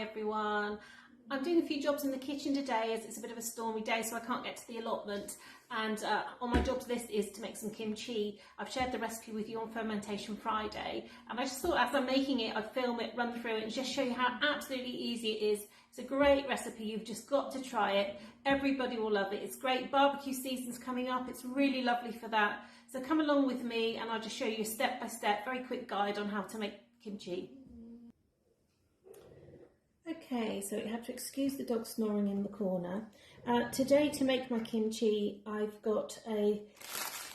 everyone. I'm doing a few jobs in the kitchen today as it's a bit of a stormy day, so I can't get to the allotment. And on my jobs list is to make some kimchi. I've shared the recipe with you on Fermentation Friday, and I just thought as I'm making it, I'd film it, run through it, and just show you how absolutely easy it is. It's a great recipe. You've just got to try it. Everybody will love it. It's great. Barbecue season's coming up. It's really lovely for that. So come along with me, and I'll just show you a step-by-step, very quick guide on how to make kimchi. Okay, so you have to excuse the dog snoring in the corner. Today, to make my kimchi, I've got a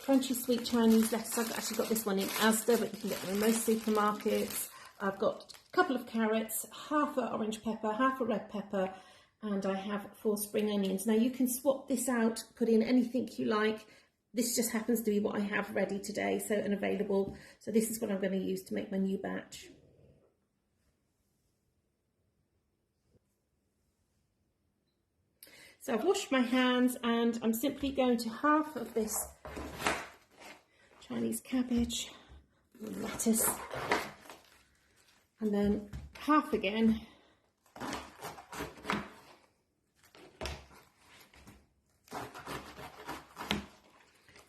crunchy sweet Chinese lettuce. I've actually got this one in Asda, but you can get them in most supermarkets. I've got a couple of carrots, half an orange pepper, half a red pepper, and I have 4 spring onions. Now you can swap this out, put in anything you like. This just happens to be what I have ready today, so and available. So this is what I'm going to use to make my new batch. So I've washed my hands, and I'm simply going to half of this Chinese cabbage, lettuce, and then half again.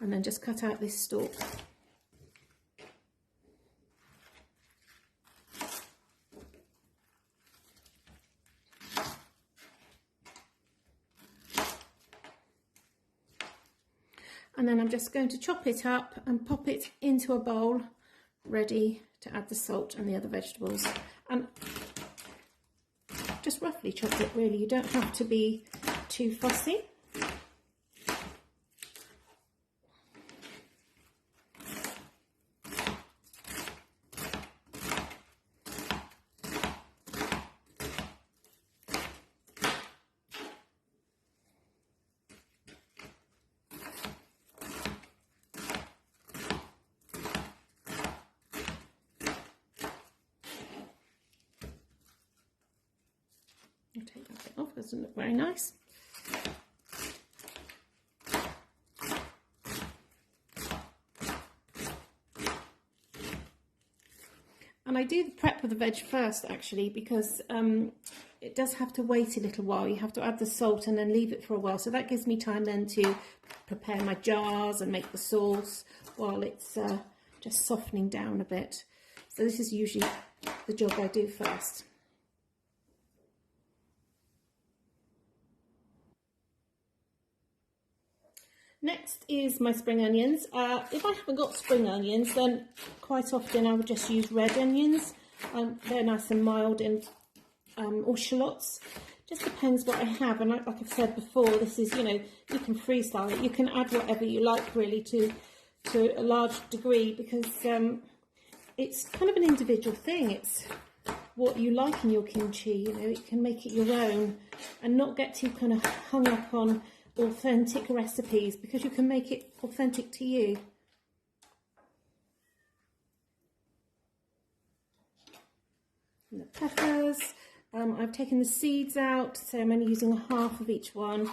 And then just cut out this stalk. And then I'm just going to chop it up and pop it into a bowl, ready to add the salt and the other vegetables. And just roughly chop it, really. You don't have to be too fussy. I'll take that bit off, it doesn't look very nice. And I do the prep of the veg first, actually, because it does have to wait a little while. You have to add the salt and then leave it for a while. So that gives me time then to prepare my jars and make the sauce while it's just softening down a bit. So this is usually the job I do first. Next is my spring onions. If I haven't got spring onions, then quite often I would just use red onions. They're nice and mild, and or shallots. Just depends what I have. And like I've said before, this is, you know, you can freestyle it. You can add whatever you like, really, to a large degree, because it's kind of an individual thing. It's what you like in your kimchi. You know, it can make it your own and not get too kind of hung up on authentic recipes, because you can make it authentic to you. And the peppers, I've taken the seeds out, so I'm only using half of each one.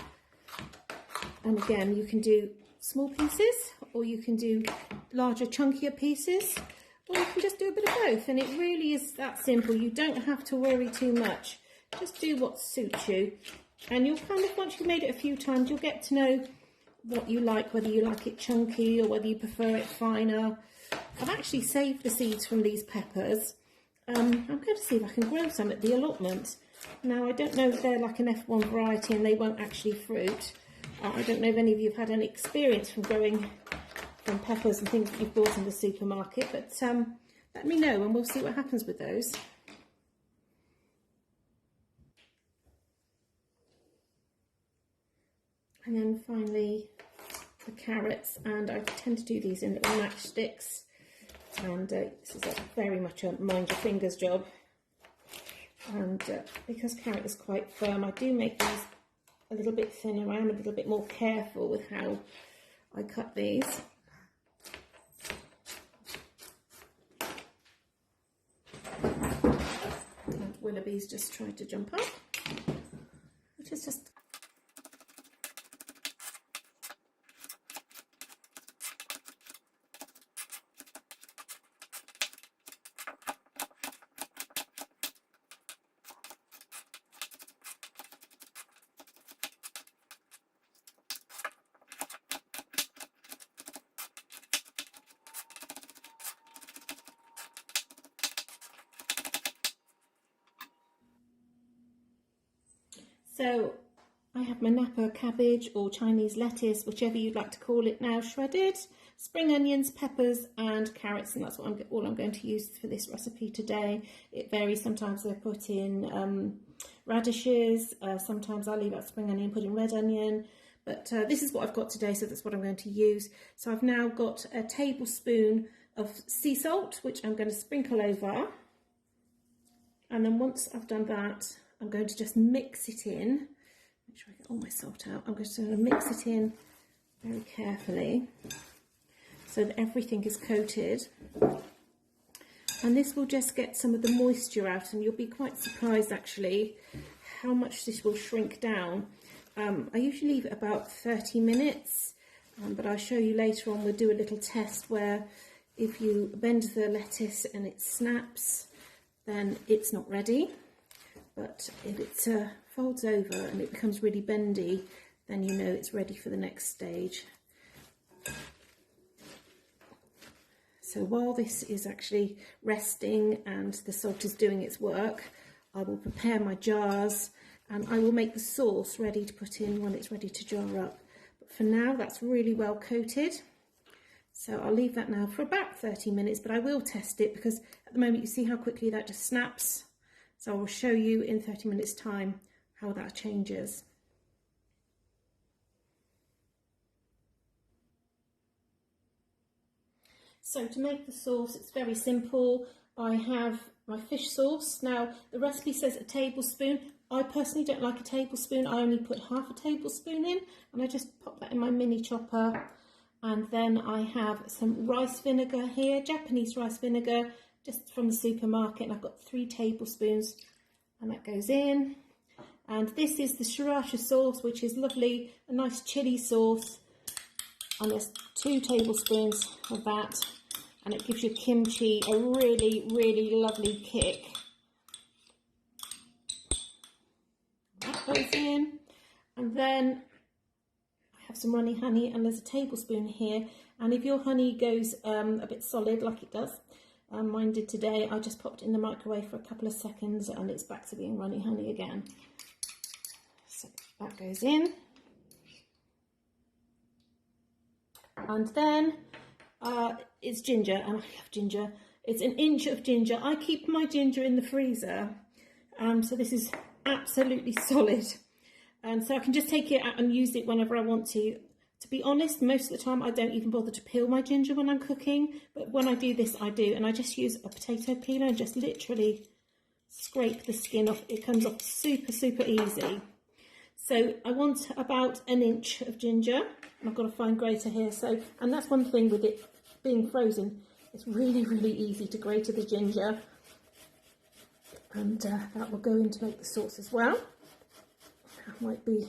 And again, you can do small pieces, or you can do larger, chunkier pieces, or you can just do a bit of both. And it really is that simple. You don't have to worry too much. Just do what suits you. And you'll kind of, once you've made it a few times, you'll get to know what you like, whether you like it chunky or whether you prefer it finer. I've actually saved the seeds from these peppers. I'm going to see if I can grow some at the allotment. Now, I don't know if they're like an F1 variety and they won't actually fruit. I don't know if any of you have had any experience from growing from peppers and things that you've bought in the supermarket, but let me know and we'll see what happens with those. And then finally the carrots, and I tend to do these in little matchsticks, and this is very much a mind your fingers job. And because carrot is quite firm, I do make these a little bit thinner. I am a little bit more careful with how I cut these. And Willoughby's just tried to jump up, which is just So I have my Napa cabbage or Chinese lettuce, whichever you'd like to call it now, shredded, spring onions, peppers and carrots, and that's what all I'm going to use for this recipe today. It varies. Sometimes I put in radishes, sometimes I leave out spring onion, put in red onion, but this is what I've got today, so that's what I'm going to use. So I've now got a tablespoon of sea salt, which I'm going to sprinkle over, and then once I've done that, I'm going to just mix it in. Make sure I get all my salt out. I'm just going to mix it in very carefully so that everything is coated. And this will just get some of the moisture out, and you'll be quite surprised actually how much this will shrink down. I usually leave it about 30 minutes, but I'll show you later on. We'll do a little test where if you bend the lettuce and it snaps, then it's not ready. But if it folds over and it becomes really bendy, then you know it's ready for the next stage. So while this is actually resting and the salt is doing its work, I will prepare my jars and I will make the sauce ready to put in when it's ready to jar up. But for now, that's really well coated. So I'll leave that now for about 30 minutes, but I will test it because at the moment you see how quickly that just snaps. So I will show you in 30 minutes time how that changes. So to make the sauce, it's very simple. I have my fish sauce. Now the recipe says a tablespoon. I personally don't like a tablespoon. I only put half a tablespoon in, and I just pop that in my mini chopper. And then I have some rice vinegar here, Japanese rice vinegar, just from the supermarket, and I've got 3 tablespoons, and that goes in. And this is the sriracha sauce, which is lovely, a nice chili sauce, and there's 2 tablespoons of that, and it gives your kimchi a really, really lovely kick. That goes in, and then I have some runny honey, and there's a tablespoon here, and if your honey goes a bit solid like it does, mine did today, I just popped it in the microwave for a couple of seconds and it's back to being runny honey again. So that goes in. And then it's ginger, and I love ginger. It's an inch of ginger. I keep my ginger in the freezer, so this is absolutely solid. And so I can just take it out and use it whenever I want to. To be honest, most of the time I don't even bother to peel my ginger when I'm cooking, but when I do this I do, and I just use a potato peeler and just literally scrape the skin off. It comes off super, super easy. So I want about an inch of ginger, and I've got a fine grater here. So, and that's one thing with it being frozen, it's really, really easy to grate the ginger, and that will go in to make the sauce as well. That might be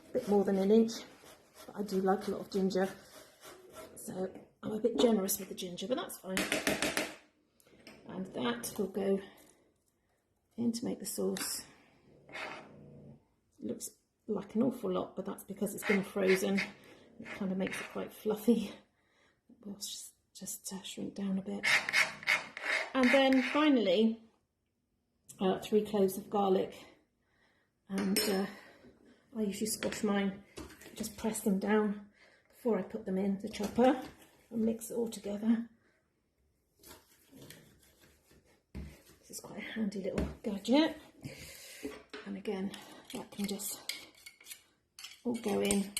a bit more than an inch. I do like a lot of ginger, so I'm a bit generous with the ginger, but that's fine. And that will go in to make the sauce. It looks like an awful lot, but that's because it's been frozen. It kind of makes it quite fluffy. It will just shrink down a bit. And then finally, 3 cloves of garlic. And I usually squash mine. Just press them down before I put them in the chopper and mix it all together. This is quite a handy little gadget, and again that can just all go in,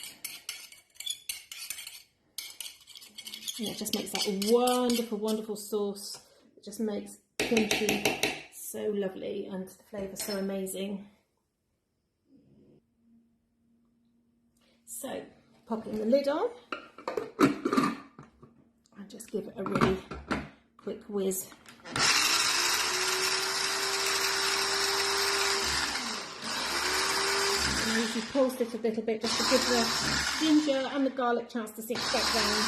and it just makes that wonderful, wonderful sauce. It just makes kimchi so lovely and the flavour so amazing. So, popping the lid on and just give it a really quick whiz. And I usually pulse it a little bit just to give the ginger and the garlic chance to sink back down.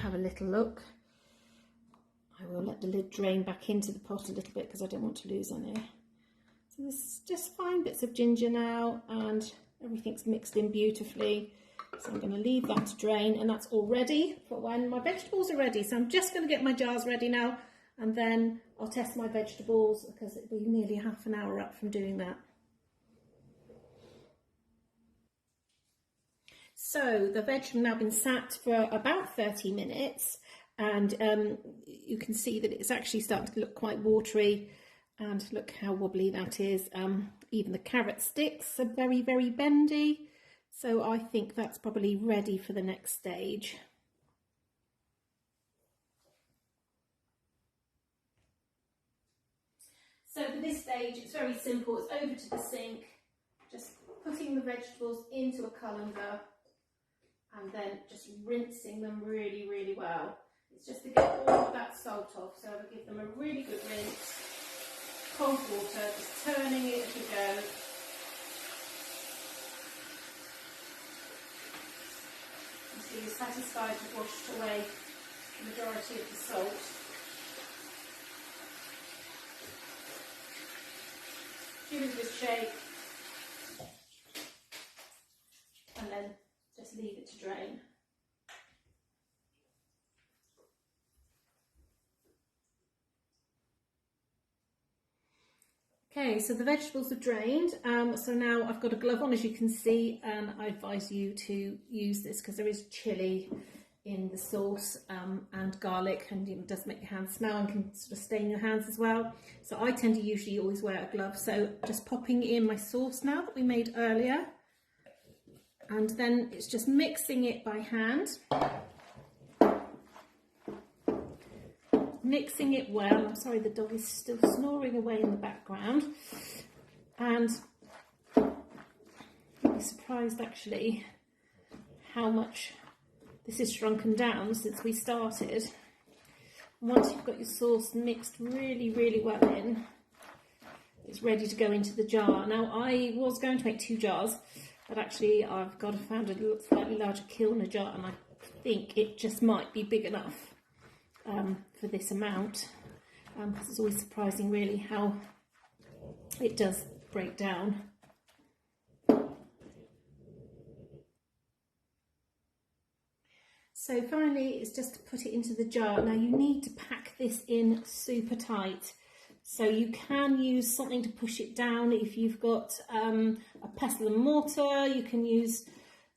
Have a little look. I will let the lid drain back into the pot a little bit because I don't want to lose any. So So this is just fine bits of ginger now, and everything's mixed in beautifully. So I'm going to leave that to drain, and that's all ready for when my vegetables are ready. So I'm just going to get my jars ready now, and then I'll test my vegetables because it'll be nearly half an hour up from doing that. So the veg have now been sat for about 30 minutes, and you can see that it's actually starting to look quite watery, and look how wobbly that is. Even the carrot sticks are very, very bendy. So I think that's probably ready for the next stage. So for this stage, it's very simple. It's over to the sink, just putting the vegetables into a colander and then just rinsing them really, really well. It's just to get all of that salt off. So I'll give them a really good rinse. Cold water, just turning it as you go. So you're satisfied you've washed away the majority of the salt. Give it a good shake, and then just leave it to drain. Okay, so the vegetables are drained, so now I've got a glove on, as you can see, and I advise you to use this because there is chilli in the sauce and garlic, and it does make your hands smell and can sort of stain your hands as well. So I tend to usually always wear a glove. So just popping in my sauce now that we made earlier, and then it's just mixing it by hand. Mixing it well. I'm sorry, the dog is still snoring away in the background, and you'll be surprised actually how much this has shrunken down since we started. Once you've got your sauce mixed really, really well in, it's ready to go into the jar. Now I was going to make 2 jars, but actually I've found a slightly larger kilner jar, and I think it just might be big enough for this amount, because it's always surprising really how it does break down. So finally it's just to put it into the jar. Now you need to pack this in super tight, so you can use something to push it down. If you've got a pestle and mortar, you can use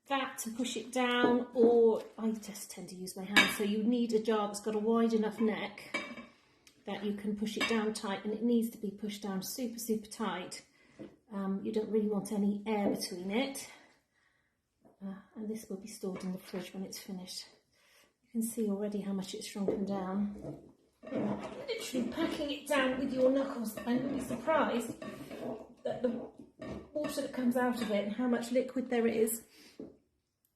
that to push it down, or I just tend to use my hand. So you need a jar that's got a wide enough neck that you can push it down tight, and it needs to be pushed down super, super tight. You don't really want any air between it, and this will be stored in the fridge when it's finished. You can see already how much it's shrunken down. Literally packing it down with your knuckles, and you'll be surprised that the water that comes out of it and how much liquid there is.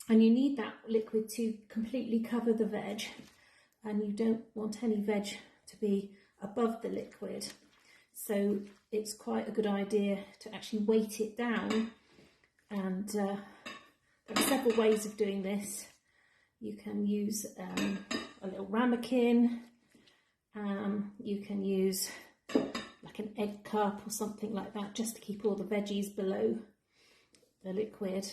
And you need that liquid to completely cover the veg, and you don't want any veg to be above the liquid. So it's quite a good idea to actually weight it down, and there are several ways of doing this. You can use a little ramekin, you can use like an egg cup or something like that, just to keep all the veggies below the liquid.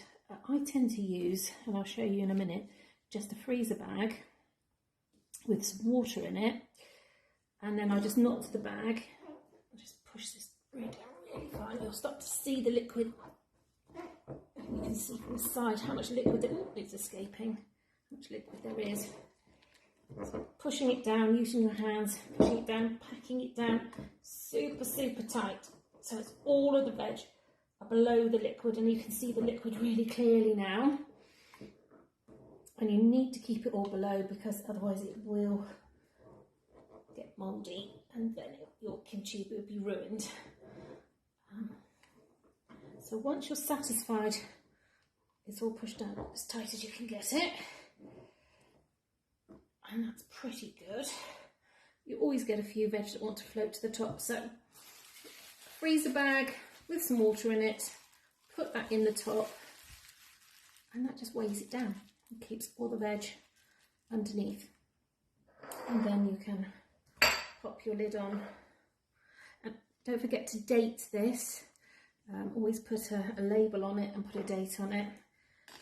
I tend to use, and I'll show you in a minute, just a freezer bag with some water in it, and then I just knot the bag. I'll just push this really fine. You'll start to see the liquid. You can see from the side how much liquid is escaping, how much liquid there is. So pushing it down, using your hands, pushing it down, packing it down super, super tight, so it's all of the veg below the liquid, and you can see the liquid really clearly now. And you need to keep it all below, because otherwise it will get mouldy, and then your kimchi will be ruined. So once you're satisfied it's all pushed down as tight as you can get it, and that's pretty good. You always get a few veg that want to float to the top, so freezer bag with some water in it, put that in the top, and that just weighs it down and keeps all the veg underneath. And then you can pop your lid on. And Don't forget to date this. Always put a label on it and put a date on it.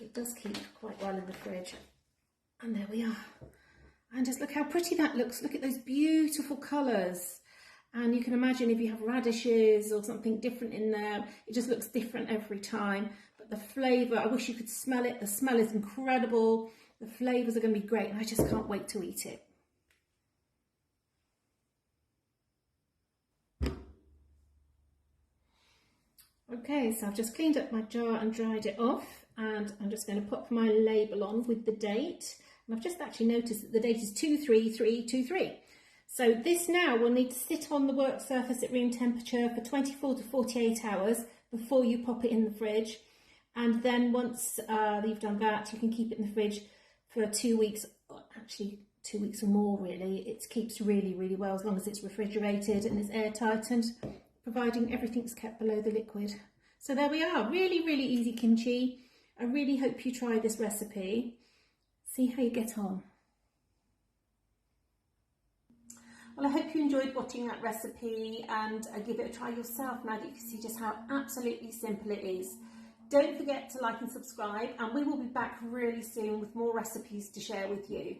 It does keep quite well in the fridge. And there we are. And just look how pretty that looks. Look at those beautiful colours. And you can imagine if you have radishes or something different in there, it just looks different every time. But the flavour, I wish you could smell it. The smell is incredible. The flavours are going to be great, and I just can't wait to eat it. Okay, so I've just cleaned up my jar and dried it off, and I'm just going to put my label on with the date. And I've just actually noticed that the date is 23323. So this now will need to sit on the work surface at room temperature for 24 to 48 hours before you pop it in the fridge. And then once you've done that, you can keep it in the fridge for 2 weeks, or actually 2 weeks or more really. It keeps really, really well as long as it's refrigerated and it's airtight, and providing everything's kept below the liquid. So there we are, really, really easy kimchi. I really hope you try this recipe. See how you get on. Well, I hope you enjoyed watching that recipe, and give it a try yourself now that you can see just how absolutely simple it is. Don't forget to like and subscribe, and we will be back really soon with more recipes to share with you.